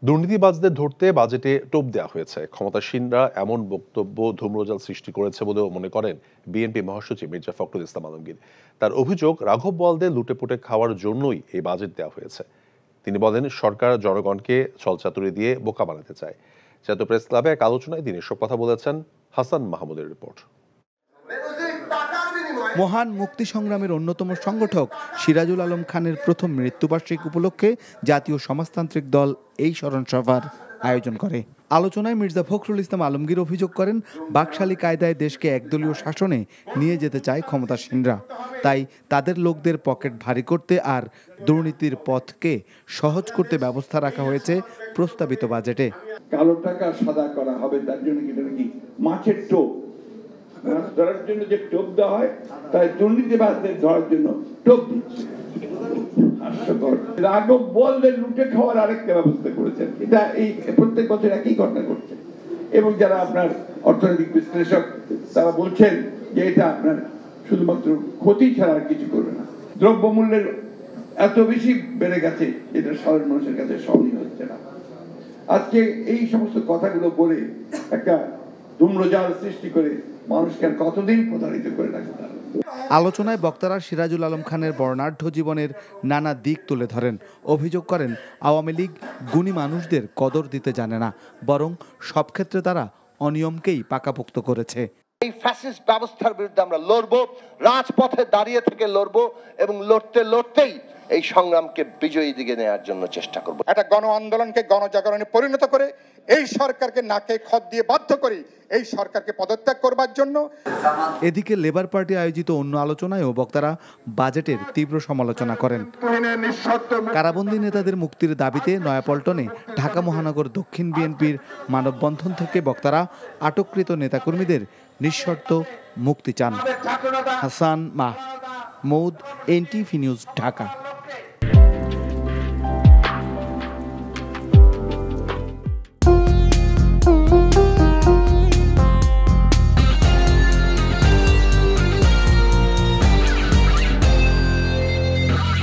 দুর্নীতিবাজদের ধরতে বাজেটে টোপ দেওয়া হয়েছে। ক্ষমতাসীনরা এমন বক্তব্য ধূম্রজাল সৃষ্টি করেছে বলেও মনে করেন বিএনপি মহাসচিব মির্জা ফখরুল ইসলাম আলমগীর। তার অভিযোগ, রাঘব বোয়ালদের লুটেপুটে খাওয়ার জন্যই এই বাজেট দেওয়া হয়েছে। তিনি বলেন, সরকার জনগণকে ছলচাতুরি দিয়ে বোকা বানাতে চায়। জাতীয় প্রেস ক্লাবে এক আলোচনায় তিনি এসব কথা বলেছেন। হাসান মাহমুদের রিপোর্ট। মহান মুক্তি সংগ্রামের অন্যতম সংগঠক সিরাজুল আলম খানের প্রথম মৃত্যুবার্ষিকী উপলক্ষে জাতীয় সমাজতান্ত্রিক দল এই স্মরণ সভার আয়োজন করে। আলোচনায় মির্জা ফখরুল ইসলাম আলমগীর অভিযোগ করেন, বাকশালী কায়দায় দেশকে একদলীয় শাসনে নিয়ে যেতে চায় ক্ষমতাসীনরা। তাই তাদের লোকদের পকেট ভারী করতে আর দুর্নীতির পথকে সহজ করতে ব্যবস্থা রাখা হয়েছে প্রস্তাবিত বাজেটে। কালো টাকা সাদা করা হবে, তার জন্য কি মাছের টোপ ধরার জন্য যে টোপ দেওয়া হয়, তাই দুর্নীতিবাজদের ধরার জন্য টোপ দিচ্ছে। রাঘব বোয়ালদের লুটে খাওয়ার আরেকটা ব্যবস্থা করেছেন। এটা এই প্রত্যেক বছর একই ঘটনা ঘটছে, এবং যারা আপনার অর্থনৈতিক বিশ্লেষক তারা বলছেন যে এটা আপনার শুধুমাত্র ক্ষতি ছাড়া আর কিছু করবে না। দ্রব্যমূল্যের এত বেশি বেড়ে গেছে, এটা সাধারণ মানুষের কাছে সহনীয় হচ্ছে না। আজকে এই সমস্ত কথাগুলো বলে একটা ধূম্রজাল সৃষ্টি করে মানুষকে আর কতদিন প্রতারিত করে রাখতে পারে। আলোচনায় বক্তারা সিরাজুল আলম খানের বর্ণাঢ্য জীবনের নানা দিক তুলে ধরেন। অভিযোগ করেন, আওয়ামী লীগ গুণী মানুষদের কদর দিতে জানে না, বরং সব ক্ষেত্রে তারা অনিয়মকেই পাকাপোক্ত করেছে। এই ফ্যাসিস্ট ব্যবস্থার বিরুদ্ধে আমরা লড়বো, রাজপথে দাঁড়িয়ে থেকে লড়বো, এবং লড়তে লড়তেই এই সংগ্রামকে বিজয়ী দিকে নেওয়ার জন্য চেষ্টা করব। একটা গণ আন্দোলনকে গণজাগরণে পরিণত করে এই সরকারকে নাকে খত দিয়ে বাধ্য করি এই সরকারকে পদত্যাগ করবার জন্য। এদিকে লেবার পার্টি আয়োজিত অন্য আলোচনায়ও বক্তারা বাজেটের তীব্র সমালোচনা করেন। কারাবন্দী নেতাদের মুক্তির দাবিতে নয়াপল্টনে ঢাকা মহানগর দক্ষিণ বিএনপির মানববন্ধন থেকে বক্তারা আটককৃত নেতাকর্মীদের নিঃশর্ত মুক্তি চান। Hasan Mahmud, NTV news, Dhaka.